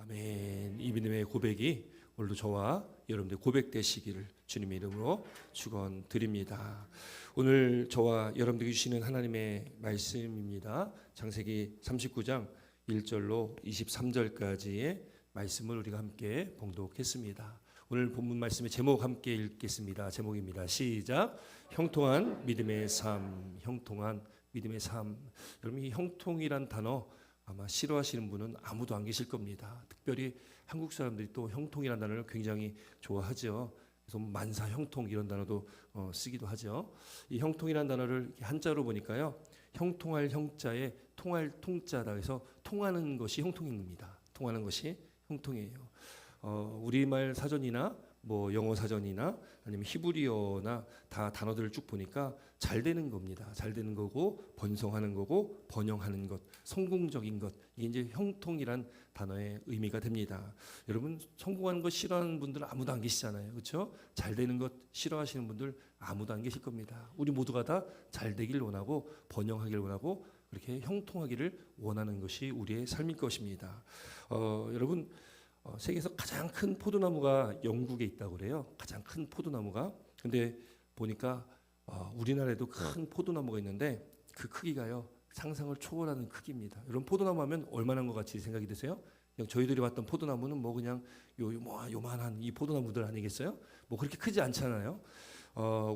아멘. 이 믿음의 고백이 오늘도 저와 여러분들 고백되시기를 주님의 이름으로 축원드립니다. 오늘 저와 여러분들에게 주시는 하나님의 말씀입니다. 창세기 39장 1절로 23절까지의 말씀을 우리가 함께 봉독했습니다. 오늘 본문 말씀의 제목 함께 읽겠습니다. 제목입니다. 시작. 형통한 믿음의 삶. 형통한 믿음의 삶. 여러분, 이 형통이란 단어 아마 싫어하시는 분은 아무도 안 계실 겁니다. 특별히 한국 사람들이 또 형통이라는 단어를 굉장히 좋아하죠. 그래서 만사 형통 이런 단어도 쓰기도 하죠. 이 형통이라는 단어를 한자로 보니까요, 형통할 형자에 통할 통자다. 그래서 통하는 것이 형통입니다. 통하는 것이 형통이에요. 우리말 사전이나 뭐 영어 사전이나 아니면 히브리어나 다 단어들을 쭉 보니까 잘 되는 겁니다. 잘 되는 거고 번성하는 거고 번영하는 것, 성공적인 것, 이게 이제 형통이란 단어의 의미가 됩니다. 여러분, 성공하는 것 싫어하는 분들은 아무도 안 계시잖아요. 그렇죠? 잘 되는 것 싫어하시는 분들 아무도 안 계실 겁니다. 우리 모두가 다 잘 되길 원하고 번영하길 원하고 그렇게 형통하기를 원하는 것이 우리의 삶일 것입니다. 여러분, 세계에서 가장 큰 포도나무가 영국에 있다고 그래요. 가장 큰 포도나무가. 근데 보니까 우리나라에도 큰 포도나무가 있는데 그 크기가요, 상상을 초월하는 크기입니다. 여러분, 포도나무 하면 얼마나 것 같이 생각이 드세요? 그냥 저희들이 봤던 포도나무는 뭐 그냥 요만한 이 포도나무들 아니겠어요? 뭐 그렇게 크지 않잖아요.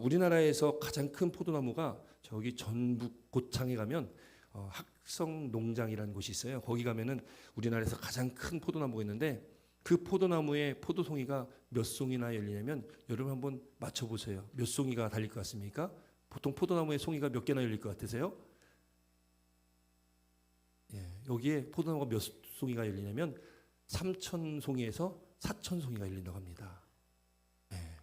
우리나라에서 가장 큰 포도나무가 저기 전북 고창에 가면 학성농장이라는 곳이 있어요. 거기 가면은 우리나라에서 가장 큰 포도나무가 있는데 그 포도나무에 포도송이가 몇 송이나 열리냐면 여러분 한번 맞춰보세요. 몇 송이가 달릴 것 같습니까? 보통 포도나무에 송이가 몇 개나 열릴 것 같으세요? 여기에 포도나무가 몇 송이가 열리냐면 3,000송이에서 4,000송이가 열린다고 합니다.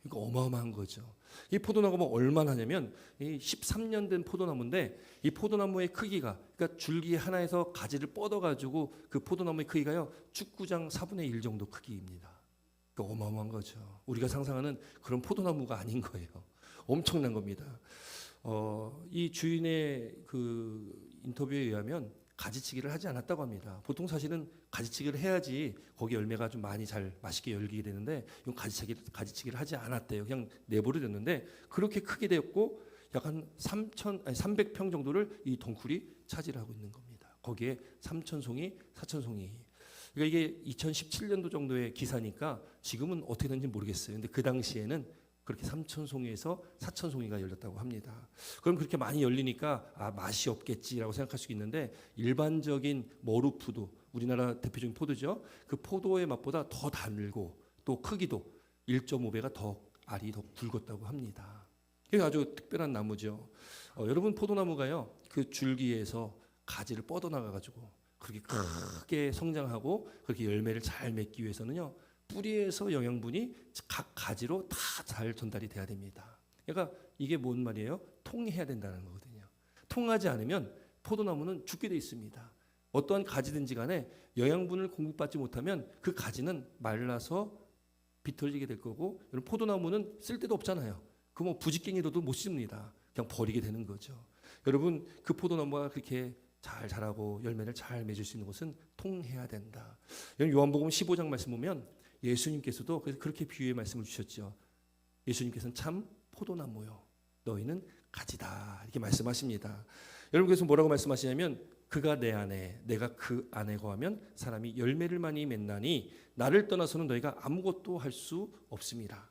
이거 어마어마한 거죠. 이 포도나무가 얼마나 하냐면 이 13년 된 포도나무인데 이 포도나무의 크기가, 그러니까 줄기 하나에서 가지를 뻗어가지고 그 포도나무의 크기가요, 축구장 4분의 1 정도 크기입니다. 그러니까 어마어마한 거죠. 우리가 상상하는 그런 포도나무가 아닌 거예요. 엄청난 겁니다. 이 주인의 그 인터뷰에 의하면 가지치기를 하지 않았다고 합니다. 보통 사실은 가지치기를 해야지 거기 열매가 좀 많이 잘 맛있게 열리게 되는데 이건 가지치기를 하지 않았대요. 그냥 내버려뒀는데 그렇게 크게 되었고 약간 300평 정도를 이 덩쿨이 차지하고 있는 겁니다. 거기에 3,000송이, 4,000송이. 그러니까 이게 2017년도 정도의 기사니까 지금은 어떻게 되는지 모르겠어요. 근데 그 당시에는 그렇게 3,000송이에서 4,000송이가 열렸다고 합니다. 그럼 그렇게 많이 열리니까 맛이 없겠지라고 생각할 수 있는데 일반적인 머루포도, 우리나라 대표적인 포도죠. 그 포도의 맛보다 더 달고 또 크기도 1.5배가 더 알이 더 굵었다고 합니다. 이게 아주 특별한 나무죠. 여러분, 포도나무가요, 그 줄기에서 가지를 뻗어나가가지고 그렇게 크게 성장하고 그렇게 열매를 잘 맺기 위해서는요, 뿌리에서 영양분이 각 가지로 다 잘 전달이 돼야 됩니다. 그러니까 이게 뭔 말이에요? 통해야 된다는 거거든요. 통하지 않으면 포도나무는 죽게 돼 있습니다. 어떠한 가지든지 간에 영양분을 공급받지 못하면 그 가지는 말라서 비틀리게 될 거고, 포도나무는 쓸데도 없잖아요. 그 뭐 부직갱이로도 못 심습니다. 그냥 버리게 되는 거죠. 여러분, 그 포도나무가 그렇게 잘 자라고 열매를 잘 맺을 수 있는 것은 통해야 된다. 요한복음 15장 말씀 보면 예수님께서도 그렇게 비유의 말씀을 주셨죠. 예수님께서는 참 포도나무요, 너희는 가지다, 이렇게 말씀하십니다. 여러분, 그래서 뭐라고 말씀하시냐면 그가 내 안에 내가 그 안에 거하면 사람이 열매를 많이 맺나니 나를 떠나서는 너희가 아무것도 할 수 없습니다.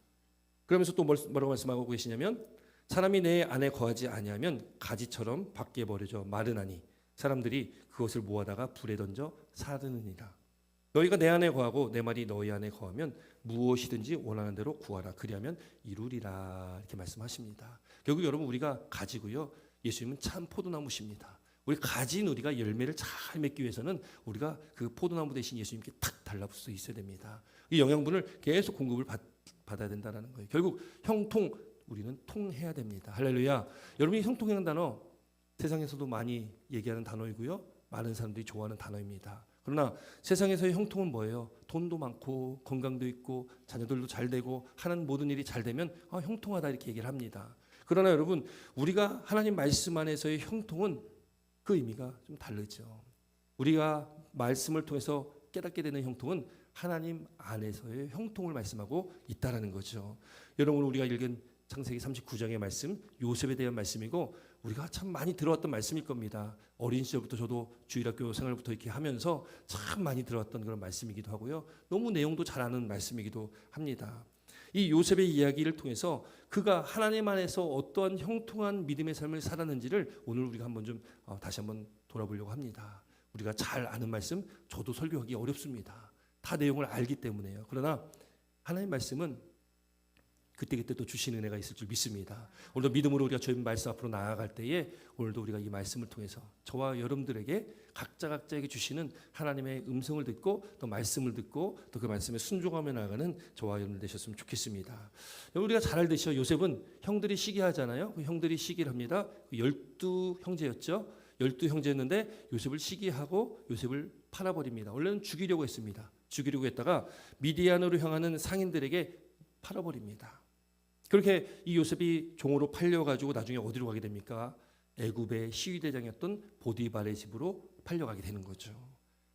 그러면서 또 뭐라고 말씀하고 계시냐면 사람이 내 안에 거하지 아니하면 가지처럼 밖에 버려져 마르나니 사람들이 그것을 모아다가 불에 던져 사르느니라. 너희가 내 안에 거하고 내 말이 너희 안에 거하면 무엇이든지 원하는 대로 구하라. 그리하면 이루리라. 이렇게 말씀하십니다. 결국 여러분, 우리가 가지고요, 예수님은 참 포도나무십니다. 우리 가진 우리가 열매를 잘 맺기 위해서는 우리가 그 포도나무 대신 예수님께 탁 달라붙어 있어야 됩니다. 이 영양분을 계속 공급을 받아야 된다는 거예요. 결국 형통, 우리는 통해야 됩니다. 할렐루야. 여러분이 형통이라는 단어 세상에서도 많이 얘기하는 단어이고요, 많은 사람들이 좋아하는 단어입니다. 그러나 세상에서의 형통은 뭐예요? 돈도 많고 건강도 있고 자녀들도 잘 되고 하는 모든 일이 잘 되면 형통하다, 이렇게 얘기를 합니다. 그러나 여러분, 우리가 하나님 말씀 안에서의 형통은 그 의미가 좀 다르죠. 우리가 말씀을 통해서 깨닫게 되는 형통은 하나님 안에서의 형통을 말씀하고 있다라는 거죠. 여러분 우리가 읽은 창세기 39장의 말씀 요셉에 대한 말씀이고 우리가 참 많이 들어왔던 말씀일 겁니다. 어린 시절부터 저도 주일학교 생활부터 이렇게 하면서 참 많이 들어왔던 그런 말씀이기도 하고요. 너무 내용도 잘 아는 말씀이기도 합니다. 이 요셉의 이야기를 통해서 그가 하나님 안에서 어떠한 형통한 믿음의 삶을 살았는지를 오늘 우리가 한번 좀 다시 한번 돌아보려고 합니다. 우리가 잘 아는 말씀 저도 설교하기 어렵습니다. 다 내용을 알기 때문에요. 그러나 하나님의 말씀은 그때그때 또 주시는 은혜가 있을 줄 믿습니다. 오늘도 믿음으로 우리가 주의 말씀 앞으로 나아갈 때에 오늘도 우리가 이 말씀을 통해서 저와 여러분들에게 각자에게 주시는 하나님의 음성을 듣고 또 말씀을 듣고 또 그 말씀에 순종하며 나아가는 저와 여러분 되셨으면 좋겠습니다. 우리가 잘 알듯이 요셉은 형들이 시기하잖아요. 그 형들이 시기를 합니다. 12형제였죠. 12형제였는데 요셉을 시기하고 요셉을 팔아버립니다. 원래는 죽이려고 했습니다. 죽이려고 했다가 미디안으로 향하는 상인들에게 팔아버립니다. 그렇게 이 요셉이 종으로 팔려가지고 나중에 어디로 가게 됩니까? 애굽의 시위대장이었던 보디발의 집으로 팔려가게 되는 거죠.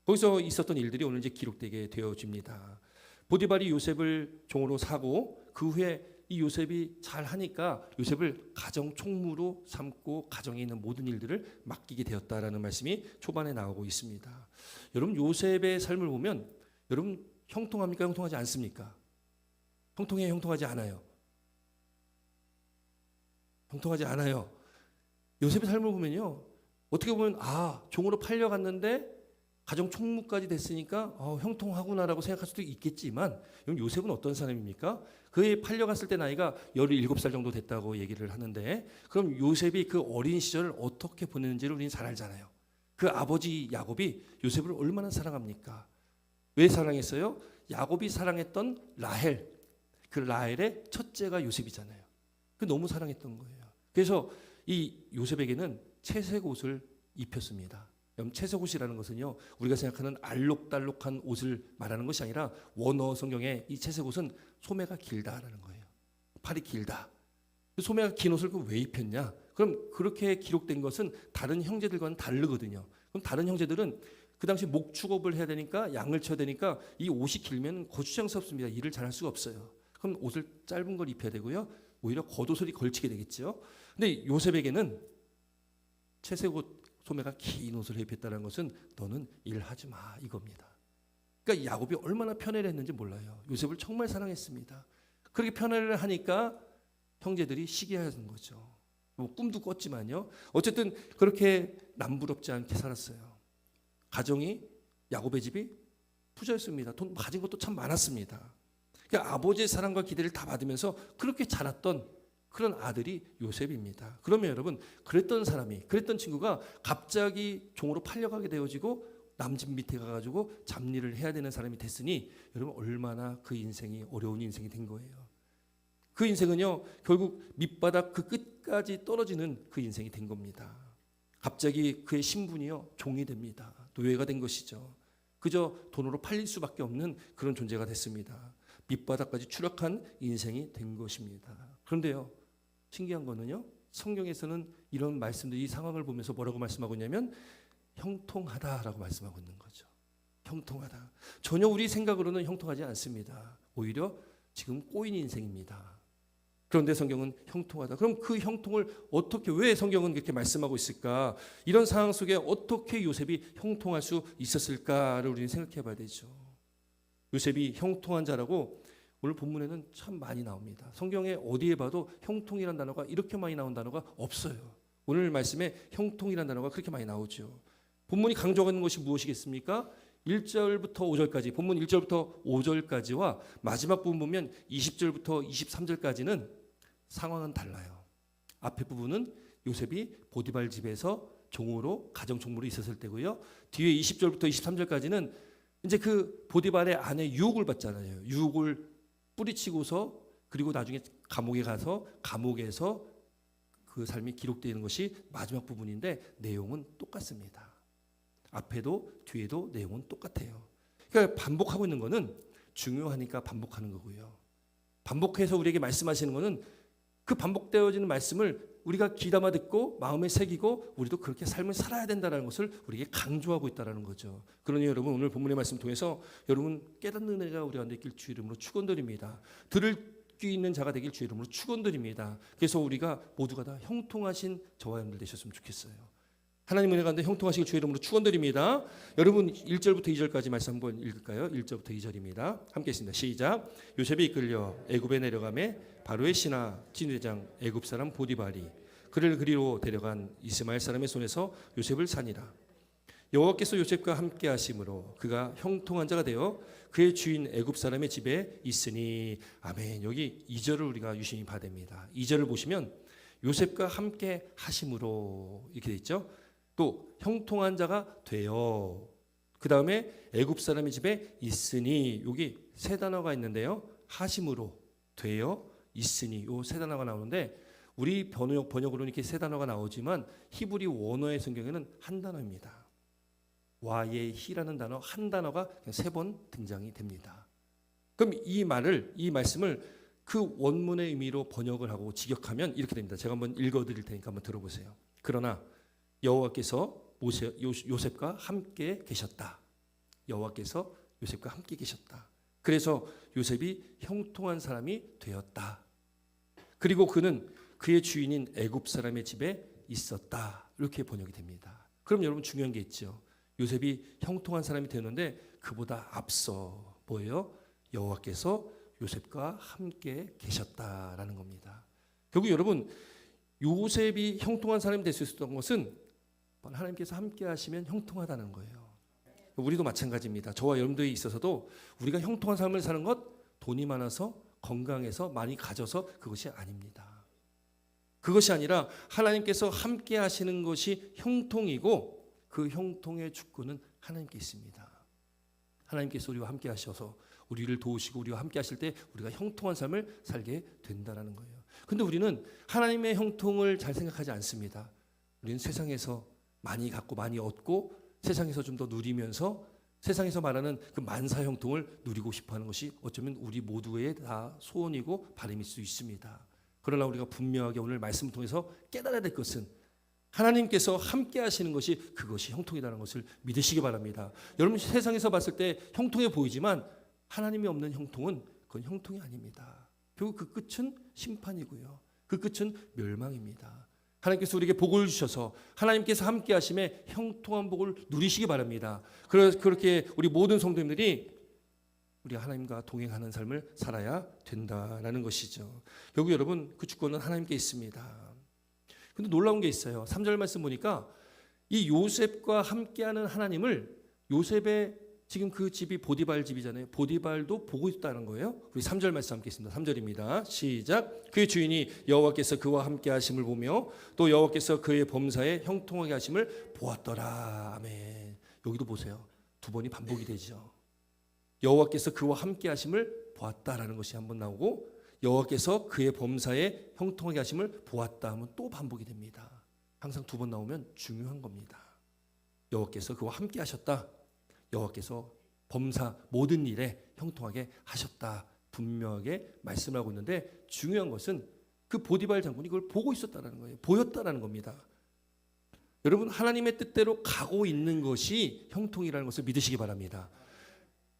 거기서 있었던 일들이 오늘 이제 기록되게 되어집니다. 보디발이 요셉을 종으로 사고 그 후에 이 요셉이 잘 하니까 요셉을 가정 총무로 삼고 가정에 있는 모든 일들을 맡기게 되었다라는 말씀이 초반에 나오고 있습니다. 여러분 요셉의 삶을 보면 여러분 형통합니까? 형통하지 않습니까? 형통해요? 형통하지 않아요? 형통하지 않아요. 요셉의 삶을 보면요. 어떻게 보면 종으로 팔려갔는데 가정 총무까지 됐으니까 형통하구나라고 생각할 수도 있겠지만 요셉은 어떤 사람입니까? 그의 팔려갔을 때 나이가 17살 정도 됐다고 얘기를 하는데 그럼 요셉이 그 어린 시절을 어떻게 보냈는지를 우리는 잘 알잖아요. 그 아버지 야곱이 요셉을 얼마나 사랑합니까? 왜 사랑했어요? 야곱이 사랑했던 라헬, 그 라헬의 첫째가 요셉이잖아요. 그 너무 사랑했던 거예요. 그래서 이 요셉에게는 채색 옷을 입혔습니다. 채색 옷이라는 것은요, 우리가 생각하는 알록달록한 옷을 말하는 것이 아니라 원어 성경에 이 채색 옷은 소매가 길다라는 거예요. 팔이 길다. 소매가 긴 옷을 왜 입혔냐? 그럼 그렇게 기록된 것은 다른 형제들과는 다르거든요. 그럼 다른 형제들은 그 당시 목축업을 해야 되니까 양을 쳐야 되니까 이 옷이 길면 거추장스럽습니다. 일을 잘 할 수가 없어요. 그럼 옷을 짧은 걸 입혀야 되고요. 오히려 겉옷을 걸치게 되겠죠. 근데 요셉에게는 채색 옷 소매가 긴 옷을 입혔다는 것은 너는 일하지 마 이겁니다. 그러니까 야곱이 얼마나 편애를 했는지 몰라요. 요셉을 정말 사랑했습니다. 그렇게 편애를 하니까 형제들이 시기하는 거죠. 뭐 꿈도 꿨지만요. 어쨌든 그렇게 남부럽지 않게 살았어요. 가정이 야곱의 집이 부자였습니다. 돈 가진 것도 참 많았습니다. 그러니까 아버지의 사랑과 기대를 다 받으면서 그렇게 자랐던 그런 아들이 요셉입니다. 그러면 여러분 그랬던 친구가 갑자기 종으로 팔려가게 되어지고 남집 밑에 가가지고 잡일을 해야 되는 사람이 됐으니 여러분 얼마나 그 인생이 어려운 인생이 된 거예요. 그 인생은요 결국 밑바닥 그 끝까지 떨어지는 그 인생이 된 겁니다. 갑자기 그의 신분이요 종이 됩니다. 노예가 된 것이죠. 그저 돈으로 팔릴 수밖에 없는 그런 존재가 됐습니다. 밑바닥까지 추락한 인생이 된 것입니다. 그런데요 신기한 거는요 성경에서는 이런 말씀들이 이 상황을 보면서 뭐라고 말씀하고 있냐면 형통하다라고 말씀하고 있는 거죠. 형통하다. 전혀 우리 생각으로는 형통하지 않습니다. 오히려 지금 꼬인 인생입니다. 그런데 성경은 형통하다. 그럼 그 형통을 어떻게 왜 성경은 그렇게 말씀하고 있을까? 이런 상황 속에 어떻게 요셉이 형통할 수 있었을까를 우리는 생각해 봐야 되죠. 요셉이 형통한 자라고 오늘 본문에는 참 많이 나옵니다. 성경에 어디에 봐도 형통이라는 단어가 이렇게 많이 나온 단어가 없어요. 오늘 말씀에 형통이라는 단어가 그렇게 많이 나오죠. 본문이 강조하는 것이 무엇이겠습니까? 1절부터 5절까지, 본문 1절부터 5절까지와 마지막 부분 보면 20절부터 23절까지는 상황은 달라요. 앞에 부분은 요셉이 보디발 집에서 종으로 가정 총무로 있었을 때고요. 뒤에 20절부터 23절까지는 이제 그 보디발의 아내 유혹을 받잖아요. 유혹을 뿌리치고서 그리고 나중에 감옥에 가서 감옥에서 그 삶이 기록되는 것이 마지막 부분인데 내용은 똑같습니다. 앞에도 뒤에도 내용은 똑같아요. 그러니까 반복하고 있는 거는 중요하니까 반복하는 거고요. 반복해서 우리에게 말씀하시는 거는 그 반복되어지는 말씀을 우리가 귀담아 듣고 마음에 새기고 우리도 그렇게 삶을 살아야 된다는 것을 우리에게 강조하고 있다는 거죠. 그러니 여러분 오늘 본문의 말씀 통해서 여러분 깨닫는 은혜가 우리 가운데 있길 주 이름으로 축원드립니다. 들을 귀 있는 자가 되길 주 이름으로 축원드립니다. 그래서 우리가 모두가 다 형통하신 저와 여러분들 되셨으면 좋겠어요. 하나님 은혜 가운데 형통하시길 주 이름으로 축원드립니다. 여러분 1절부터 2절까지 말씀 한번 읽을까요? 1절부터 2절입니다. 함께 했습니다. 시작. 요셉이 이끌려 애굽에 내려가매 바로의 신하 진대장 애굽 사람 보디발이 그를 그리로 데려간 이스마엘 사람의 손에서 요셉을 산이라. 여호와께서 요셉과 함께 하심으로 그가 형통한 자가 되어 그의 주인 애굽 사람의 집에 있으니. 아멘. 여기 2절을 우리가 유심히 봐야 됩니다. 2절을 보시면 요셉과 함께 하심으로 이렇게 돼 있죠. 또 형통한 자가 되어 그 다음에 애굽 사람의 집에 있으니. 여기 세 단어가 있는데요. 하심으로 되어 있으니 요 세 단어가 나오는데 우리 번역으로는 이렇게 세 단어가 나오지만 히브리 원어의 성경에는 한 단어입니다. 와예히라는 단어 한 단어가 세 번 등장이 됩니다. 그럼 이 말씀을 그 원문의 의미로 번역을 하고 직역하면 이렇게 됩니다. 제가 한번 읽어드릴 테니까 한번 들어보세요. 그러나 여호와께서 요셉과 함께 계셨다. 여호와께서 요셉과 함께 계셨다. 그래서 요셉이 형통한 사람이 되었다. 그리고 그는 그의 주인인 애굽 사람의 집에 있었다. 이렇게 번역이 됩니다. 그럼 여러분 중요한 게 있죠. 요셉이 형통한 사람이 되는데 그보다 앞서 뭐예요? 여호와께서 요셉과 함께 계셨다라는 겁니다. 결국 여러분 요셉이 형통한 사람이 될 수 있었던 것은 하나님께서 함께 하시면 형통하다는 거예요. 우리도 마찬가지입니다. 저와 여러분들에 있어서도 우리가 형통한 삶을 사는 것 돈이 많아서 건강해서 많이 가져서 그것이 아닙니다. 그것이 아니라 하나님께서 함께 하시는 것이 형통이고 그 형통의 주권은 하나님께 있습니다. 하나님께서 우리와 함께 하셔서 우리를 도우시고 우리와 함께 하실 때 우리가 형통한 삶을 살게 된다는 거예요. 근데 우리는 하나님의 형통을 잘 생각하지 않습니다. 우리는 세상에서 많이 갖고 많이 얻고 세상에서 좀 더 누리면서 세상에서 말하는 그 만사 형통을 누리고 싶어하는 것이 어쩌면 우리 모두의 다 소원이고 바람일 수 있습니다. 그러나 우리가 분명하게 오늘 말씀을 통해서 깨달아야 될 것은 하나님께서 함께 하시는 것이 그것이 형통이라는 것을 믿으시기 바랍니다. 여러분 세상에서 봤을 때 형통해 보이지만 하나님이 없는 형통은 그건 형통이 아닙니다. 결국 그 끝은 심판이고요. 그 끝은 멸망입니다. 하나님께서 우리에게 복을 주셔서 하나님께서 함께 하심에 형통한 복을 누리시기 바랍니다. 그렇게 우리 모든 성도님들이 우리 하나님과 동행하는 삶을 살아야 된다라는 것이죠. 결국 여러분 그 주권은 하나님께 있습니다. 근데 놀라운 게 있어요. 3절 말씀 보니까 이 요셉과 함께하는 하나님을 요셉의 지금 그 집이 보디발 집이잖아요. 보디발도 보고 있다는 거예요. 우리 3절 말씀 함께 있습니다. 3절입니다. 시작. 그의 주인이 여호와께서 그와 함께 하심을 보며 또 여호와께서 그의 범사에 형통하게 하심을 보았더라. 아멘. 여기도 보세요. 두 번이 반복이 되죠. 여호와께서 그와 함께 하심을 보았다라는 것이 한번 나오고 여호와께서 그의 범사에 형통하게 하심을 보았다 하면 또 반복이 됩니다. 항상 두 번 나오면 중요한 겁니다. 여호와께서 그와 함께 하셨다. 여호와께서 범사 모든 일에 형통하게 하셨다. 분명하게 말씀을 하고 있는데 중요한 것은 그 보디발 장군이 그걸 보고 있었다는 거예요. 보였다는 겁니다. 여러분 하나님의 뜻대로 가고 있는 것이 형통이라는 것을 믿으시기 바랍니다.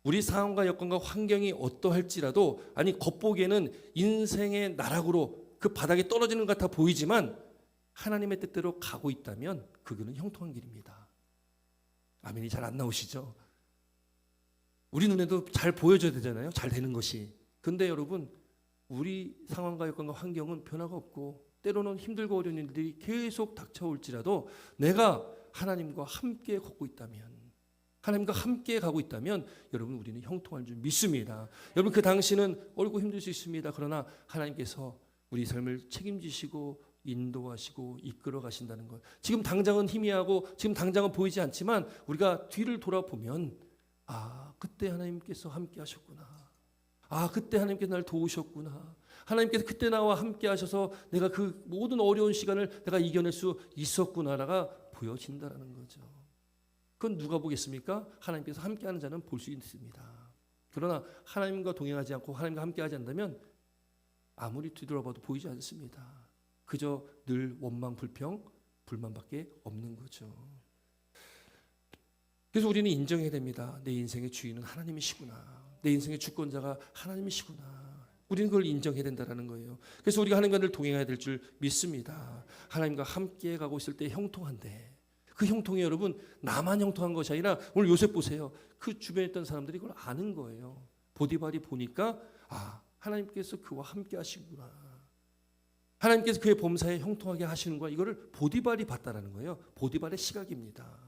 우리 상황과 여건과 환경이 어떠할지라도 아니 겉보기에는 인생의 나락으로 그 바닥에 떨어지는 것 같아 보이지만 하나님의 뜻대로 가고 있다면 그 길은 형통한 길입니다. 아멘이 잘 안 나오시죠? 우리 눈에도 잘 보여줘야 되잖아요. 잘 되는 것이. 근데 여러분 우리 상황과 여건과 환경은 변화가 없고 때로는 힘들고 어려운 일들이 계속 닥쳐올지라도 내가 하나님과 함께 걷고 있다면 하나님과 함께 가고 있다면 여러분 우리는 형통할 줄 믿습니다. 여러분 그 당시는 어렵고 힘들 수 있습니다. 그러나 하나님께서 우리 삶을 책임지시고 인도하시고 이끌어 가신다는 것. 지금 당장은 희미하고 지금 당장은 보이지 않지만 우리가 뒤를 돌아보면 아 그때 하나님께서 함께 하셨구나. 아 그때 하나님께서 날 도우셨구나. 하나님께서 그때 나와 함께 하셔서 내가 그 모든 어려운 시간을 내가 이겨낼 수 있었구나가 보여진다는 거죠. 그건 누가 보겠습니까? 하나님께서 함께하는 자는 볼 수 있습니다. 그러나 하나님과 동행하지 않고 하나님과 함께하지 않는다면 아무리 뒤돌아봐도 보이지 않습니다. 그저 늘 원망, 불평, 불만밖에 없는 거죠. 그래서 우리는 인정해야 됩니다. 내 인생의 주인은 하나님이시구나. 내 인생의 주권자가 하나님이시구나. 우리는 그걸 인정해야 된다는 거예요. 그래서 우리가 하나님과 늘 동행해야 될 줄 믿습니다. 하나님과 함께 가고 있을 때 형통한데, 그 형통이 여러분 나만 형통한 것이 아니라 오늘 요셉 보세요. 그 주변에 있던 사람들이 그걸 아는 거예요. 보디발이 보니까 하나님께서 그와 함께 하시구나. 하나님께서 그의 범사에 형통하게 하시는 거야. 이거를 보디발이 봤다라는 거예요. 보디발의 시각입니다.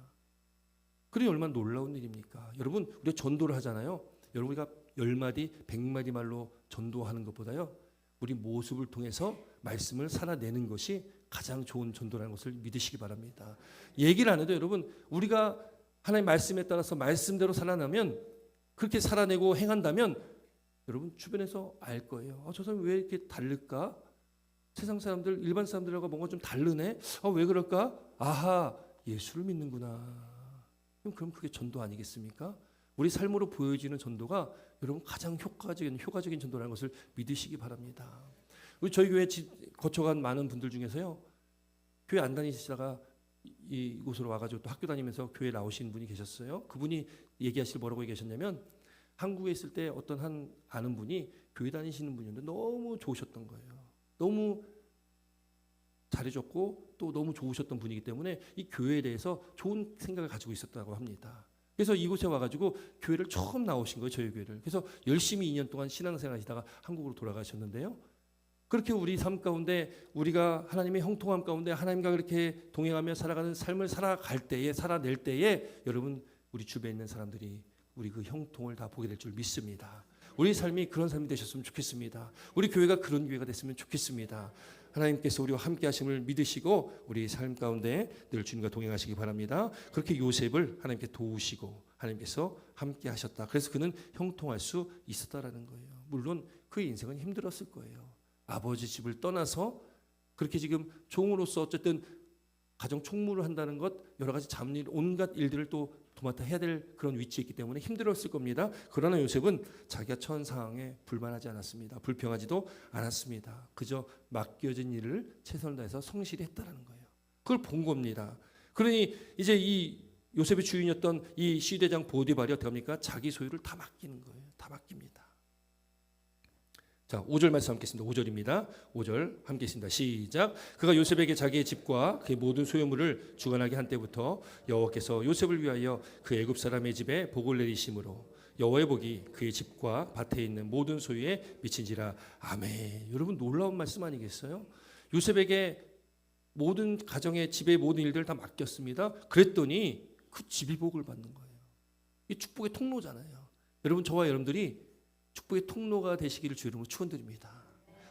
그게 얼마나 놀라운 일입니까? 여러분, 우리가 전도를 하잖아요. 여러분, 우리가 10마디, 100마디 말로 전도하는 것보다요, 우리 모습을 통해서 말씀을 살아내는 것이 가장 좋은 전도라는 것을 믿으시기 바랍니다. 얘기를 안 해도 여러분, 우리가 하나님의 말씀에 따라서 말씀대로 살아나면, 그렇게 살아내고 행한다면 여러분 주변에서 알 거예요. 저 사람이 왜 이렇게 다를까? 세상 사람들, 일반 사람들하고 뭔가 좀 다르네? 왜 그럴까? 예수를 믿는구나. 그럼 그게 전도 아니겠습니까? 우리 삶으로 보여지는 전도가 여러분 가장 효과적인 전도라는 것을 믿으시기 바랍니다. 우리 저희 교회 거쳐간 많은 분들 중에서요, 교회 안 다니시다가 이곳으로 와가지고 또 학교 다니면서 교회 나오신 분이 계셨어요. 그분이 얘기하실 뭐라고 얘기하셨냐면, 한국에 있을 때 어떤 한 아는 분이 교회 다니시는 분이었는데 너무 좋으셨던 거예요. 너무 잘해줬고 또 너무 좋으셨던 분이기 때문에 이 교회에 대해서 좋은 생각을 가지고 있었다고 합니다. 그래서 이곳에 와가지고 교회를 처음 나오신 거예요. 저희 교회를. 그래서 열심히 2년 동안 신앙생활 하시다가 한국으로 돌아가셨는데요. 그렇게 우리 삶 가운데 우리가 하나님의 형통함 가운데 하나님과 그렇게 동행하며 살아가는 삶을 살아낼 때에 여러분, 우리 주변에 있는 사람들이 우리 그 형통을 다 보게 될 줄 믿습니다. 우리 삶이 그런 삶이 되셨으면 좋겠습니다. 우리 교회가 그런 교회가 됐으면 좋겠습니다. 하나님께서 우리와 함께 하심을 믿으시고 우리 삶 가운데 늘 주님과 동행하시기 바랍니다. 그렇게 요셉을 하나님께 도우시고 하나님께서 함께 하셨다. 그래서 그는 형통할 수 있었다라는 거예요. 물론 그의 인생은 힘들었을 거예요. 아버지 집을 떠나서 그렇게 지금 종으로서 어쨌든 가정 총무를 한다는 것, 여러 가지 잡일, 온갖 일들을 또 도맡아 해야 될 그런 위치에 있기 때문에 힘들었을 겁니다. 그러나 요셉은 자기가 처한 상황에 불만하지 않았습니다. 불평하지도 않았습니다. 그저 맡겨진 일을 최선을 다해서 성실히 했다는 거예요. 그걸 본 겁니다. 그러니 이제 이 요셉의 주인이었던 이 시대장 보디발이 어떻게 합니까? 자기 소유를 다 맡기는 거예요. 다 맡깁니다. 자, 5절 말씀 함께 있습니다. 5절입니다. 5절 함께 있습니다. 시작. 그가 요셉에게 자기의 집과 그의 모든 소유물을 주관하게 한 때부터 여호와께서 요셉을 위하여 그 애굽 사람의 집에 복을 내리심으로 여호와의 복이 그의 집과 밭에 있는 모든 소유에 미친지라. 아멘. 여러분, 놀라운 말씀 아니겠어요? 요셉에게 모든 가정의 집의 모든 일들을 다 맡겼습니다. 그랬더니 그 집이 복을 받는 거예요. 이 축복의 통로잖아요. 여러분, 저와 여러분들이 축복의 통로가 되시기를 주 이름으로 축원드립니다.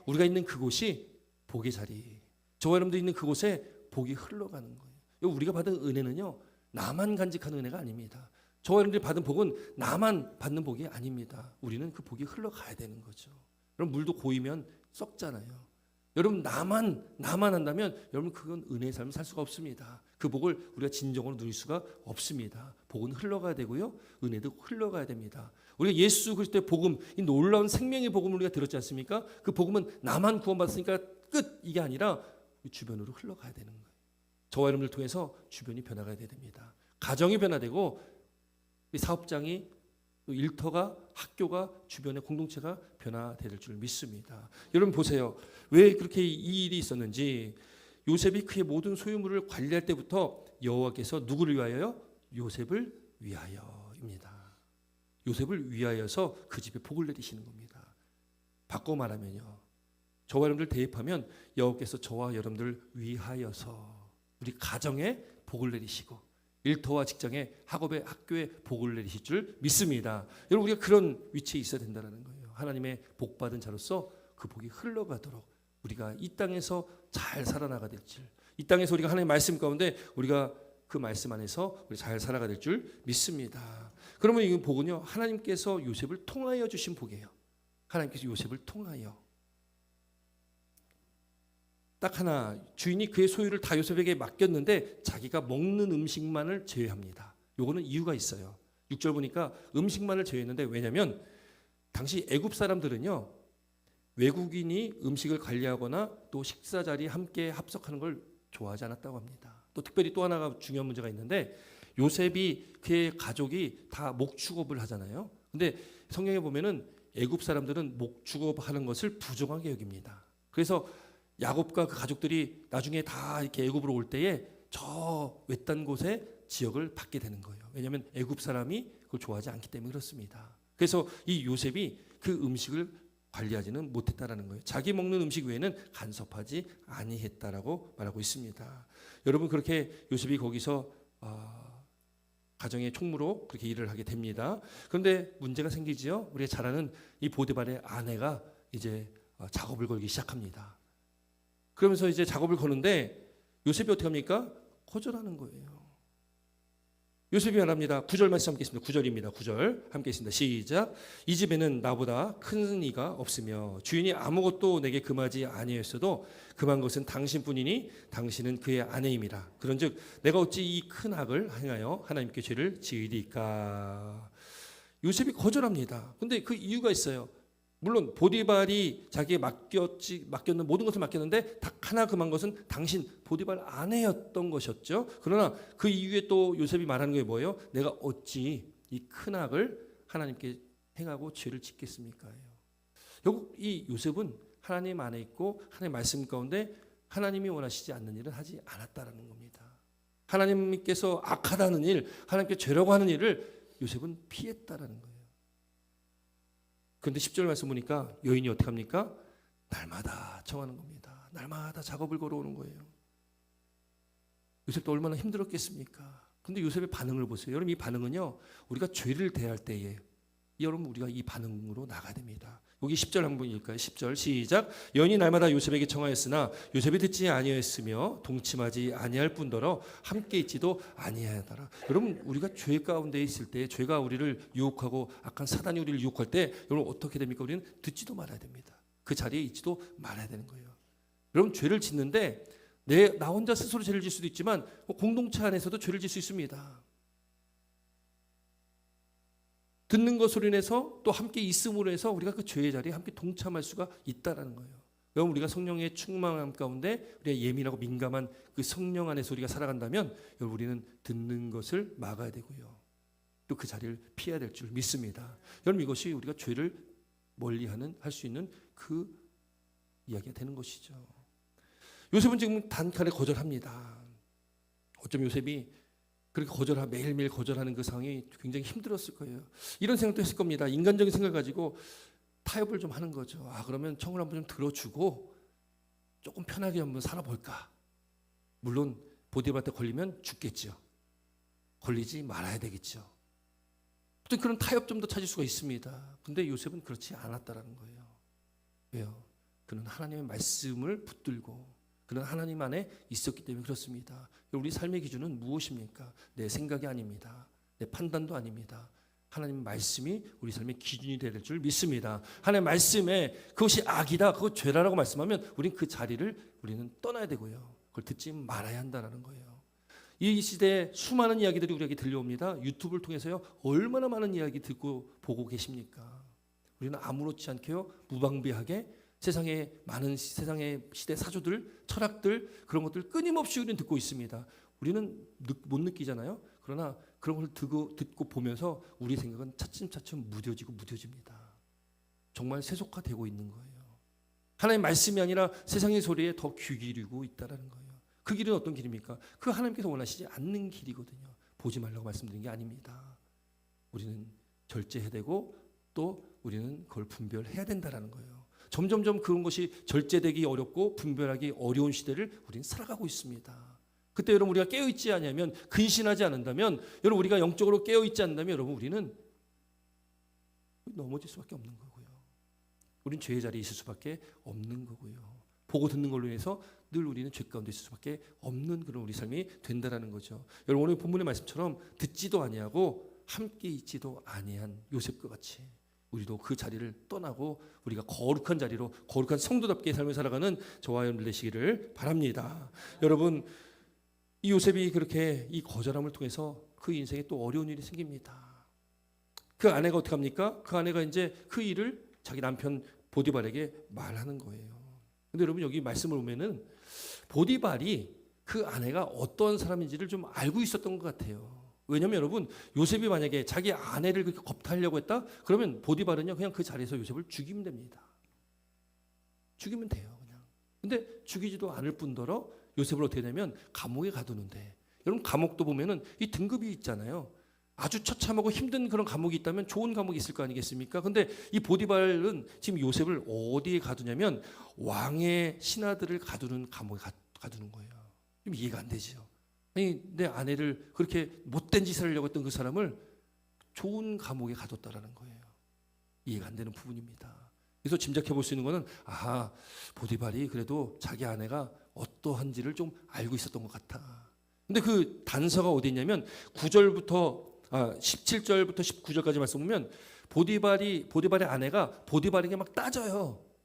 우리가 있는 그곳이 복의 자리, 저와 여러분들 있는 그곳에 복이 흘러가는 거예요. 우리가 받은 은혜는요, 나만 간직하는 은혜가 아닙니다. 저와 여러분들이 받은 복은 나만 받는 복이 아닙니다. 우리는 그 복이 흘러가야 되는 거죠. 여러분, 물도 고이면 썩잖아요. 여러분, 나만 한다면 여러분, 그건 은혜의 삶을 살 수가 없습니다. 그 복을 우리가 진정으로 누릴 수가 없습니다. 복은 흘러가야 되고요, 은혜도 흘러가야 됩니다. 우리가 예수 그리스도의 복음, 이 놀라운 생명의 복음을 우리가 들었지 않습니까? 그 복음은 나만 구원받았으니까 끝, 이게 아니라 주변으로 흘러가야 되는 거예요. 저와 여러분들 통해서 주변이 변화가 돼야 됩니다. 가정이 변화되고 사업장이, 일터가, 학교가, 주변의 공동체가 변화될 줄 믿습니다. 여러분 보세요. 왜 그렇게 이 일이 있었는지. 요셉이 그의 모든 소유물을 관리할 때부터 여호와께서 누구를 위하여요? 요셉을 위하여입니다. 요셉을 위하여서 그 집에 복을 내리시는 겁니다. 바꿔 말하면요, 저와 여러분들 대입하면 여호와께서 저와 여러분들 위하여서 우리 가정에 복을 내리시고 일터와 직장에, 학업에, 학교에 복을 내리실 줄 믿습니다. 여러분, 우리가 그런 위치에 있어야 된다는 거예요. 하나님의 복받은 자로서 그 복이 흘러가도록 우리가 이 땅에서 잘 살아나가 될 줄, 이 땅에서 우리가 하나님의 말씀 가운데 우리가 그 말씀 안에서 우리 잘 살아가 될 줄 믿습니다. 그러면 이 복은요, 하나님께서 요셉을 통하여 주신 복이에요. 하나님께서 요셉을 통하여. 딱 하나, 주인이 그의 소유를 다 요셉에게 맡겼는데 자기가 먹는 음식만을 제외합니다. 요거는 이유가 있어요. 6절 보니까 음식만을 제외했는데, 왜냐하면 당시 애굽 사람들은요, 외국인이 음식을 관리하거나 또 식사 자리에 함께 합석하는 걸 좋아하지 않았다고 합니다. 또 특별히 또 하나가 중요한 문제가 있는데 요셉이 그의 가족이 다 목축업을 하잖아요. 근데 성경에 보면은 애굽 사람들은 목축업하는 것을 부정하게 여깁니다. 그래서 야곱과 그 가족들이 나중에 다 이렇게 애굽으로 올 때에 저 외딴 곳에 지역을 받게 되는 거예요. 왜냐하면 애굽 사람이 그걸 좋아하지 않기 때문에 그렇습니다. 그래서 이 요셉이 그 음식을 관리하지는 못했다라는 거예요. 자기 먹는 음식 외에는 간섭하지 아니했다라고 말하고 있습니다. 여러분 그렇게 요셉이 거기서 가정의 총무로 그렇게 일을 하게 됩니다. 그런데 문제가 생기지요. 우리가 잘 아는 이 보디발의 아내가 이제 작업을 걸기 시작합니다. 그러면서 이제 작업을 거는데 요셉이 어떻게 합니까? 거절하는 거예요. 요셉이 말합니다. 9절 말씀 함께 있습니다. 9절입니다. 9절 함께 있습니다. 시작. 이 집에는 나보다 큰 이가 없으며 주인이 아무것도 내게 금하지 아니하였어도 금한 것은 당신뿐이니 당신은 그의 아내임이라. 그런즉 내가 어찌 이 큰 악을 행하여 하나님께 죄를 지으리까. 요셉이 거절합니다. 근데 그 이유가 있어요. 물론 보디발이 자기에 맡겼는 모든 것을 맡겼는데 딱 하나 금한 것은 당신 보디발 아내였던 것이었죠. 그러나 그 이후에 또 요셉이 말하는 게 뭐예요? 내가 어찌 이 큰 악을 하나님께 행하고 죄를 짓겠습니까? 결국 이 요셉은 하나님 안에 있고 하나님 말씀 가운데 하나님이 원하시지 않는 일은 하지 않았다라는 겁니다. 하나님께서 악하다는 일, 하나님께 죄라고 하는 일을 요셉은 피했다라는 거예요. 그런데 10절 말씀 보니까 여인이 어떻게 합니까? 날마다 청하는 겁니다. 날마다 작업을 걸어오는 거예요. 요셉도 얼마나 힘들었겠습니까? 그런데 요셉의 반응을 보세요. 여러분 이 반응은요. 우리가 죄를 대할 때에 여러분 우리가 이 반응으로 나가야 됩니다. 여기 10절 한번 읽을까요? 10절 시작. 여인이 날마다 요셉에게 청하였으나 요셉이 듣지 아니하였으며 동침하지 아니할 뿐더러 함께 있지도 아니하였더라. 여러분 우리가 죄 가운데 있을 때 죄가 우리를 유혹하고 악한 사단이 우리를 유혹할 때 여러분 어떻게 됩니까? 우리는 듣지도 말아야 됩니다. 그 자리에 있지도 말아야 되는 거예요. 여러분 죄를 짓는데 나 혼자 스스로 죄를 질 수도 있지만 공동체 안에서도 죄를 질 수 있습니다. 듣는 것으로 인해서 또 함께 있음으로 해서 우리가 그 죄의 자리에 함께 동참할 수가 있다라는 거예요. 여러분 우리가 성령의 충만함 가운데 우리가 예민하고 민감한 그 성령 안에서 우리가 살아간다면 여러분 우리는 듣는 것을 막아야 되고요. 또 그 자리를 피해야 될 줄 믿습니다. 여러분 이것이 우리가 죄를 멀리하는 할 수 있는 그 이야기가 되는 것이죠. 요셉은 지금 단칼에 거절합니다. 어쩜 요셉이 그렇게 매일매일 거절하는 그 상황이 굉장히 힘들었을 거예요. 이런 생각도 했을 겁니다. 인간적인 생각을 가지고 타협을 좀 하는 거죠. 그러면 청을 한번 좀 들어주고 조금 편하게 한번 살아볼까. 물론 보디발한테 걸리면 죽겠죠. 걸리지 말아야 되겠죠. 또 그런 타협점도 찾을 수가 있습니다. 근데 요셉은 그렇지 않았다라는 거예요. 왜요? 그는 하나님의 말씀을 붙들고 그는 하나님 안에 있었기 때문에 그렇습니다. 우리 삶의 기준은 무엇입니까? 내 생각이 아닙니다. 내 판단도 아닙니다. 하나님 말씀이 우리 삶의 기준이 되야 될 줄 믿습니다. 하나님 말씀에 그것이 악이다, 그것 죄라라고 말씀하면 우리는 그 자리를 우리는 떠나야 되고요. 그걸 듣지 말아야 한다는 거예요. 이 시대에 수많은 이야기들이 우리에게 들려옵니다. 유튜브를 통해서요. 얼마나 많은 이야기 듣고 보고 계십니까? 우리는 아무렇지 않게요. 무방비하게 세상의 시대 사조들, 철학들 그런 것들 끊임없이 우리는 듣고 있습니다. 우리는 못 느끼잖아요. 그러나 그런 걸 듣고 보면서 우리 생각은 차츰차츰 무뎌집니다. 정말 세속화되고 있는 거예요. 하나님의 말씀이 아니라 세상의 소리에 더 귀 기울이고 있다는 거예요. 그 길은 어떤 길입니까? 그 하나님께서 원하시지 않는 길이거든요. 보지 말라고 말씀드린 게 아닙니다. 우리는 절제해야 되고 또 우리는 그걸 분별해야 된다는 거예요. 점점점 그런 것이 절제되기 어렵고 분별하기 어려운 시대를 우리는 살아가고 있습니다. 그때 여러분 우리가 깨어있지 않으면 근신하지 않는다면 여러분 우리가 영적으로 깨어있지 않는다면 여러분 우리는 넘어질 수밖에 없는 거고요. 우리는 죄의 자리에 있을 수밖에 없는 거고요. 보고 듣는 걸로 인해서 늘 우리는 죄 가운데 있을 수밖에 없는 그런 우리 삶이 된다라는 거죠. 여러분 오늘 본문의 말씀처럼 듣지도 아니하고 함께 있지도 아니한 요셉과 같이 우리도 그 자리를 떠나고 우리가 거룩한 자리로 거룩한 성도답게 삶을 살아가는 저와 여러분 되시기를 바랍니다. 여러분 이 요셉이 그렇게 이 거절함을 통해서 그 인생에 또 어려운 일이 생깁니다. 그 아내가 어떻게 합니까? 그 아내가 이제 그 일을 자기 남편 보디발에게 말하는 거예요. 근데 여러분 여기 말씀을 보면은 보디발이 그 아내가 어떤 사람인지를 좀 알고 있었던 것 같아요. 왜냐하면 여러분 요셉이 만약에 자기 아내를 그렇게 겁탈려고 했다? 그러면 보디발은요 그냥 그 자리에서 요셉을 죽이면 됩니다. 죽이면 돼요 그냥. 근데 죽이지도 않을 뿐더러 요셉을 어떻게 되면 감옥에 가두는데, 여러분 감옥도 보면은 이 등급이 있잖아요. 아주 처참하고 힘든 그런 감옥이 있다면 좋은 감옥이 있을 거 아니겠습니까? 근데 이 보디발은 지금 요셉을 어디에 가두냐면 왕의 신하들을 가두는 감옥에 가두는 거예요. 좀 이해가 안 되죠. 아니 내 아내를 그렇게 못된 짓을 하려고 했던 그 사람을 좋은 감옥에 가뒀다라는 거예요. 이해가 안 되는 부분입니다. 그래서 짐작해 볼 수 있는 거는 보디발이 그래도 자기 아내가 어떠한지를 좀 알고 있었던 것 같아. 근데 그 단서가 어디 있냐면 17절부터 19절까지 말씀 보면 보디발의 아내가 보디발에게 막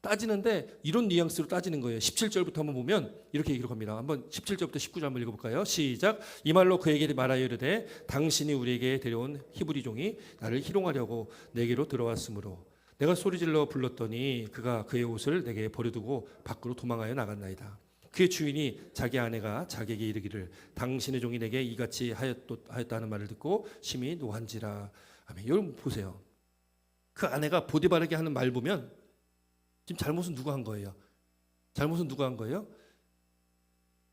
따지는데 이런 뉘앙스로 따지는 거예요. 17절부터 한번 보면 이렇게 기록합니다. 한번 17절부터 19절 한번 읽어볼까요? 시작. 이 말로 그에게 말하여 이르되 당신이 우리에게 데려온 히브리 종이 나를 희롱하려고 내게로 들어왔으므로 내가 소리질러 불렀더니 그가 그의 옷을 내게 버려두고 밖으로 도망하여 나갔나이다. 그의 주인이 자기 아내가 자기에게 이르기를 당신의 종이 내게 이같이 하였다는 말을 듣고 심히 노한지라. 아멘. 여러분 보세요. 그 아내가 보디발에게 하는 말 보면 지금 잘못은 누가 한 거예요?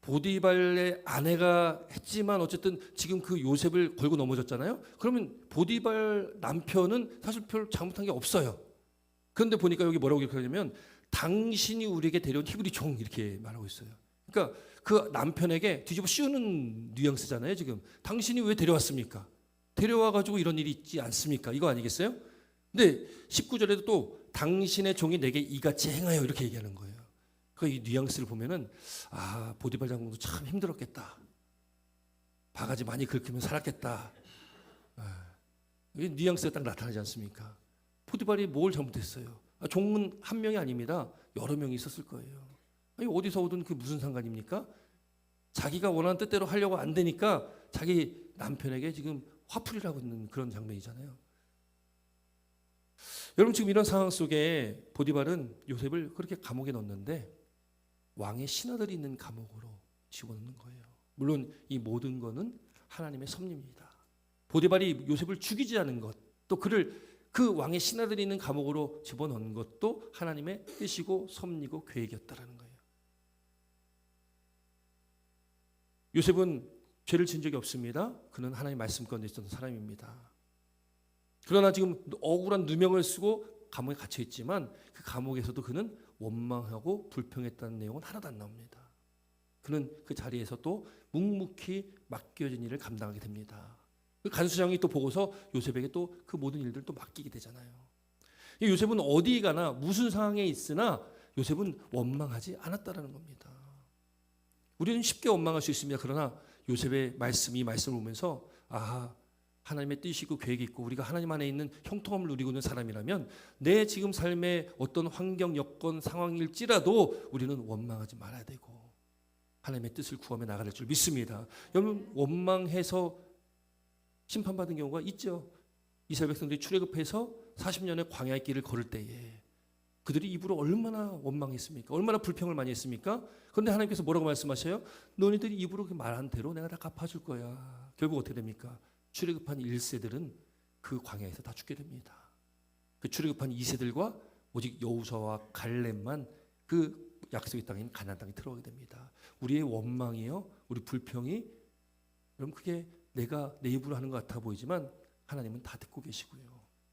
보디발의 아내가 했지만 어쨌든 지금 그 요셉을 걸고 넘어졌잖아요. 그러면 보디발 남편은 사실 별 잘못한 게 없어요. 그런데 보니까 여기 뭐라고 기록하냐면 당신이 우리에게 데려온 히브리 종 이렇게 말하고 있어요. 그러니까 그 남편에게 뒤집어 씌우는 뉘앙스잖아요. 지금 당신이 왜 데려왔습니까? 데려와가지고 이런 일이 있지 않습니까? 이거 아니겠어요? 근데 19절에도 또 당신의 종이 내게 이같이 행하여 이렇게 얘기하는 거예요. 그 이 뉘앙스를 보면은 보디발 장군도 참 힘들었겠다. 바가지 많이 긁히면 살았겠다. 이 뉘앙스가 딱 나타나지 않습니까? 보디발이 뭘 잘못했어요? 종은 한 명이 아닙니다. 여러 명이 있었을 거예요. 아니, 어디서 오든 그게 무슨 상관입니까? 자기가 원하는 뜻대로 하려고 안 되니까 자기 남편에게 지금 화풀이를 하고 있는 그런 장면이잖아요. 여러분 지금 이런 상황 속에 보디발은 요셉을 그렇게 감옥에 넣었는데 왕의 신하들이 있는 감옥으로 집어넣는 거예요. 물론 이 모든 것은 하나님의 섭리입니다. 보디발이 요셉을 죽이지 않은 것, 또 그를 그 왕의 신하들이 있는 감옥으로 집어넣은 것도 하나님의 뜻이고 섭리고 계획이었다라는 거예요. 요셉은 죄를 지은 적이 없습니다. 그는 하나님의 말씀 가운데 있었던 사람입니다. 그러나 지금 억울한 누명을 쓰고 감옥에 갇혀 있지만 그 감옥에서도 그는 원망하고 불평했다는 내용은 하나도 안 나옵니다. 그는 그 자리에서 또 묵묵히 맡겨진 일을 감당하게 됩니다. 그 간수장이 또 보고서 요셉에게 또 그 모든 일들을 또 맡기게 되잖아요. 요셉은 어디 가나 무슨 상황에 있으나 요셉은 원망하지 않았다라는 겁니다. 우리는 쉽게 원망할 수 있습니다. 그러나 요셉의 말씀, 이 말씀을 보면서 하나님의 뜻이고 계획이 있고 우리가 하나님 안에 있는 형통함을 누리고 있는 사람이라면 내 지금 삶의 어떤 환경, 여건, 상황일지라도 우리는 원망하지 말아야 되고 하나님의 뜻을 구하며 나가야 될 줄 믿습니다. 여러분 원망해서 심판받은 경우가 있죠. 이스라엘 백성들이 출애굽해서 40년의 광야의 길을 걸을 때에 그들이 입으로 얼마나 원망했습니까? 얼마나 불평을 많이 했습니까? 그런데 하나님께서 뭐라고 말씀하셔요? 너희들이 입으로 말한 대로 내가 다 갚아줄 거야. 결국 어떻게 됩니까? 출애굽한 1세들은 그 광야에서 다 죽게 됩니다. 그 출애굽한 2세들과 오직 여호수아와 갈렙만 그 약속의 땅인 가나안 땅에 들어가게 됩니다. 우리의 원망이요, 우리 불평이 여러분 그게 내가 내 입으로 하는 것 같아 보이지만 하나님은 다 듣고 계시고요.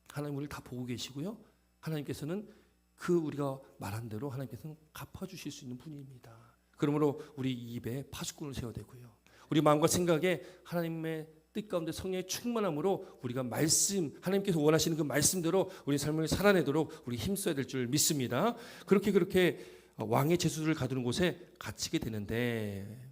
하나님 우리를 다 보고 계시고요. 하나님께서는 그 우리가 말한 대로 하나님께서는 갚아주실 수 있는 분입니다. 그러므로 우리 입에 파수꾼을 세워야 되고요. 우리 마음과 생각에 하나님의 뜻 가운데 성령의 충만함으로 우리가 말씀, 하나님께서 원하시는 그 말씀대로 우리 삶을 살아내도록 우리 힘써야 될 줄 믿습니다. 그렇게 왕의 제수들을 가두는 곳에 갇히게 되는데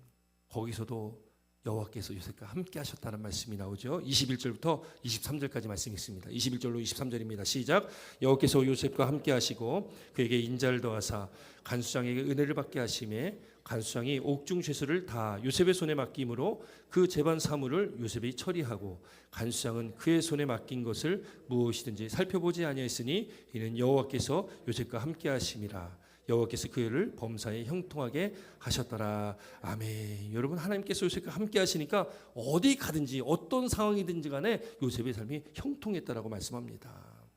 거기서도 여호와께서 요셉과 함께 하셨다는 말씀이 나오죠. 21절부터 23절까지 말씀이 있습니다. 21절로 23절입니다. 시작. 여호와께서 요셉과 함께 하시고 그에게 인자를 더하사 간수장에게 은혜를 받게 하심에 간수장이 옥중 죄수를 다 요셉의 손에 맡김으로 그 재반 사물을 요셉이 처리하고 간수장은 그의 손에 맡긴 것을 무엇이든지 살펴보지 아니하였으니 이는 여호와께서 요셉과 함께 하심이라. 여호와께서 그를 범사에 형통하게 하셨더라. 아멘. 여러분, 하나님께서 요셉과 함께 하시니까 어디 가든지 어떤 상황이든지 간에 요셉의 삶이 형통했다라고 말씀합니다.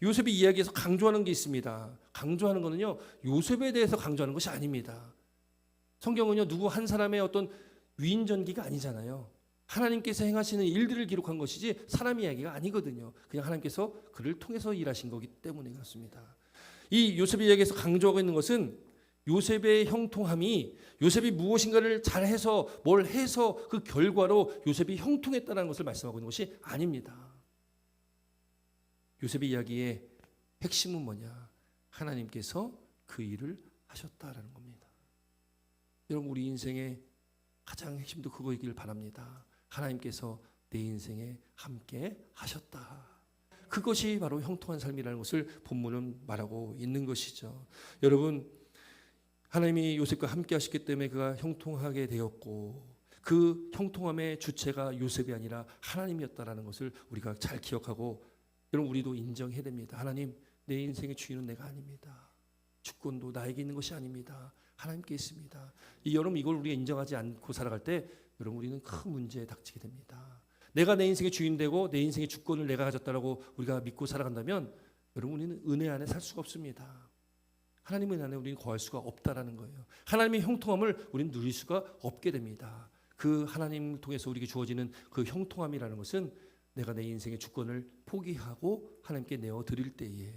요셉이 이야기에서 강조하는 게 있습니다. 강조하는 거는요, 요셉에 대해서 강조하는 것이 아닙니다. 성경은요, 누구 한 사람의 어떤 위인전기가 아니잖아요. 하나님께서 행하시는 일들을 기록한 것이지 사람 이야기가 아니거든요. 그냥 하나님께서 그를 통해서 일하신 거기 때문에 그렇습니다. 이 요셉의 이야기에서 강조하고 있는 것은 요셉의 형통함이 요셉이 무엇인가를 잘해서 뭘 해서 그 결과로 요셉이 형통했다는 것을 말씀하고 있는 것이 아닙니다. 요셉의 이야기의 핵심은 뭐냐? 하나님께서 그 일을 하셨다라는 겁니다. 여러분, 우리 인생의 가장 핵심도 그거이길 바랍니다. 하나님께서 내 인생에 함께 하셨다. 그것이 바로 형통한 삶이라는 것을 본문은 말하고 있는 것이죠. 여러분, 하나님이 요셉과 함께 하셨기 때문에 그가 형통하게 되었고 그 형통함의 주체가 요셉이 아니라 하나님이었다라는 것을 우리가 잘 기억하고 여러분, 우리도 인정해야 됩니다. 하나님, 내 인생의 주인은 내가 아닙니다. 주권도 나에게 있는 것이 아닙니다. 하나님께 있습니다. 여러분, 이걸 우리가 인정하지 않고 살아갈 때 여러분, 우리는 큰 문제에 닥치게 됩니다. 내가 내 인생의 주인 되고 내 인생의 주권을 내가 가졌다라고 우리가 믿고 살아간다면 여러분, 우리는 은혜 안에 살 수가 없습니다. 하나님의 은혜 안에 우리는 거할 수가 없다라는 거예요. 하나님의 형통함을 우리는 누릴 수가 없게 됩니다. 그 하나님을 통해서 우리에게 주어지는 그 형통함이라는 것은 내가 내 인생의 주권을 포기하고 하나님께 내어드릴 때에,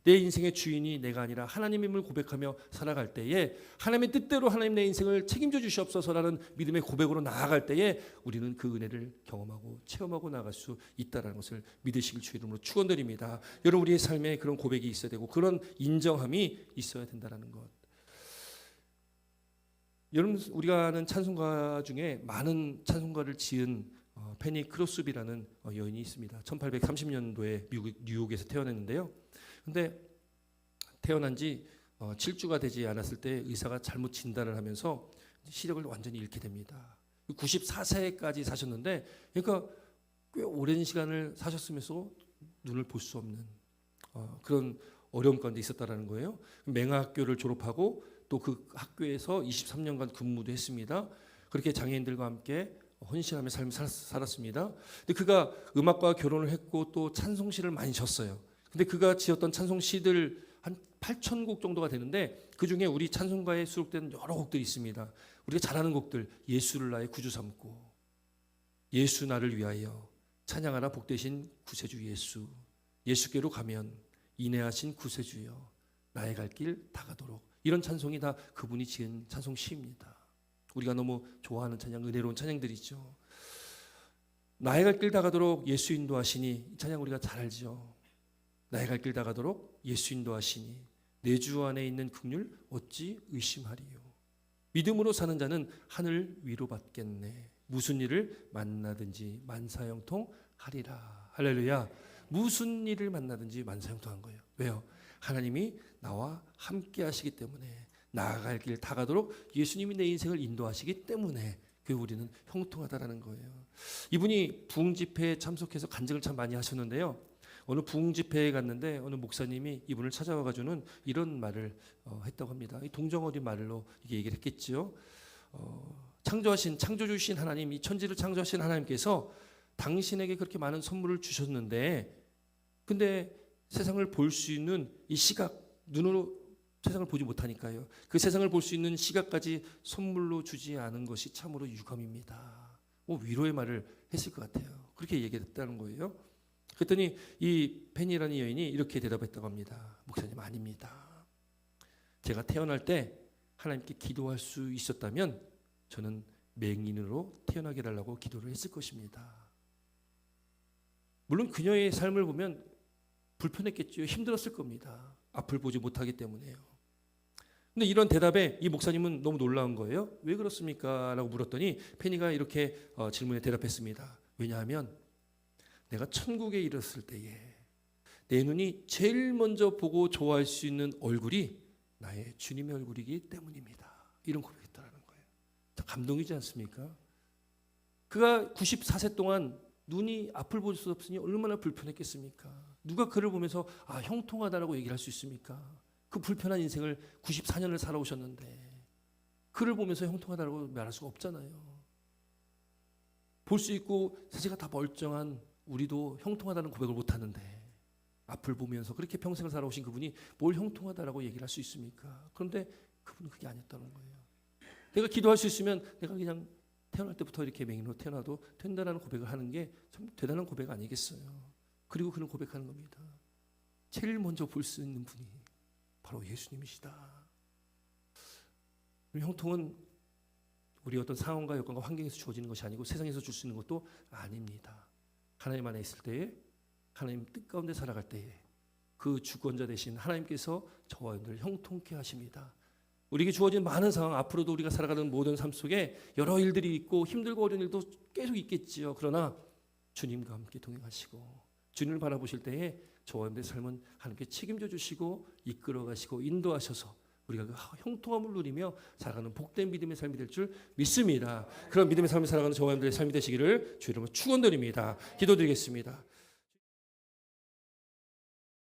내 인생의 주인이 내가 아니라 하나님임을 고백하며 살아갈 때에, 하나님의 뜻대로 하나님 내 인생을 책임져 주시옵소서라는 믿음의 고백으로 나아갈 때에 우리는 그 은혜를 경험하고 체험하고 나아갈 수 있다는 것을 믿으시길 주 이름으로 축원드립니다. 여러분, 우리의 삶에 그런 고백이 있어야 되고 그런 인정함이 있어야 된다는 것. 여러분, 우리가 아는 찬송가 중에 많은 찬송가를 지은 페니 크로스비라는 여인이 있습니다. 1830년도에 뉴욕에서 태어났는데요. 근데 태어난 지 7주가 되지 않았을 때 의사가 잘못 진단을 하면서 시력을 완전히 잃게 됩니다. 94세까지 사셨는데, 그러니까 꽤 오랜 시간을 사셨으면서 눈을 볼 수 없는 그런 어려움 가운데 있었다라는 거예요. 맹아학교를 졸업하고 또 그 학교에서 23년간 근무도 했습니다. 그렇게 장애인들과 함께 헌신하며 삶을 살았습니다. 근데 그가 음악과 결혼을 했고 또 찬송시를 많이 졌어요. 근데 그가 지었던 찬송시들 한 8,000곡 정도가 되는데 그 중에 우리 찬송가에 수록된 여러 곡들이 있습니다. 우리가 잘 아는 곡들, 예수를 나의 구주 삼고, 예수 나를 위하여, 찬양하라 복되신 구세주 예수, 예수께로 가면 인내하신 구세주여, 나의 갈 길 다가도록. 이런 찬송이 다 그분이 지은 찬송시입니다. 우리가 너무 좋아하는 찬양, 은혜로운 찬양들이죠. 나의 갈 길 다가도록 예수 인도하시니, 이 찬양 우리가 잘 알죠. 나의 갈 길 다가도록 예수 인도하시니 내 주 안에 있는 긍휼 어찌 의심하리요. 믿음으로 사는 자는 하늘 위로 받겠네. 무슨 일을 만나든지 만사형통하리라. 할렐루야. 무슨 일을 만나든지 만사형통한 거예요. 왜요? 하나님이 나와 함께 하시기 때문에, 나아갈 길 다가도록 예수님이 내 인생을 인도하시기 때문에 그 우리는 형통하다라는 거예요. 이분이 부흥 집회에 참석해서 간증을 참 많이 하셨는데요. 어느 부흥 집회에 갔는데 어느 목사님이 이분을 찾아와 가지고는 이런 말을 했다고 합니다. 동정어린 말로 이게 얘기를 했겠죠. 창조주신 하나님, 이 천지를 창조하신 하나님께서 당신에게 그렇게 많은 선물을 주셨는데, 근데 세상을 볼 수 있는 이 시각, 눈으로 세상을 보지 못하니까요. 그 세상을 볼 수 있는 시각까지 선물로 주지 않은 것이 참으로 유감입니다. 위로의 말을 했을 것 같아요. 그렇게 얘기했다는 거예요. 그랬더니 이 펜이라는 여인이 이렇게 대답했다고 합니다. 목사님, 아닙니다. 제가 태어날 때 하나님께 기도할 수 있었다면 저는 맹인으로 태어나게 해달라고 기도를 했을 것입니다. 물론 그녀의 삶을 보면 불편했겠죠. 힘들었을 겁니다. 앞을 보지 못하기 때문에요. 근데 이런 대답에 이 목사님은 너무 놀라운 거예요. 왜 그렇습니까? 라고 물었더니 페니가 이렇게 질문에 대답했습니다. 왜냐하면 내가 천국에 이르렀을 때에 내 눈이 제일 먼저 보고 좋아할 수 있는 얼굴이 나의 주님의 얼굴이기 때문입니다. 이런 고백했다라는 거예요. 참 감동이지 않습니까? 그가 94세 동안 눈이 앞을 볼 수 없으니 얼마나 불편했겠습니까? 누가 그를 보면서 아, 형통하다라고 얘기를 할 수 있습니까? 그 불편한 인생을 94년을 살아오셨는데 그를 보면서 형통하다라고 말할 수가 없잖아요. 볼 수 있고 자체가 다 멀쩡한 우리도 형통하다는 고백을 못하는데 앞을 보면서 그렇게 평생을 살아오신 그분이 뭘 형통하다라고 얘기를 할 수 있습니까? 그런데 그분은 그게 아니었다는 거예요. 내가 기도할 수 있으면 내가 그냥 태어날 때부터 이렇게 맹인으로 태어나도 된다라는 고백을 하는 게 참 대단한 고백 아니겠어요? 그리고 그는 고백하는 겁니다. 제일 먼저 볼 수 있는 분이 바로 예수님이시다. 형통은 우리 어떤 상황과 여건과 환경에서 주어지는 것이 아니고 세상에서 줄 수 있는 것도 아닙니다. 하나님 안에 있을 때에, 하나님 뜻 가운데 살아갈 때에 그 주권자 되신 하나님께서 저와 여러분들을 형통케 하십니다. 우리에게 주어진 많은 상황, 앞으로도 우리가 살아가는 모든 삶 속에 여러 일들이 있고 힘들고 어려운 일도 계속 있겠지요. 그러나 주님과 함께 동행하시고 주님을 바라보실 때에 저와 여러분들의 삶은 하나님께 책임져 주시고 이끌어 가시고 인도하셔서 우리가 그 형통함을 누리며 살아가는 복된 믿음의 삶이 될 줄 믿습니다. 그런 믿음의 삶을 살아가는 저와 여러분들의 삶이 되시기를 주 이름으로 축원드립니다. 기도드리겠습니다.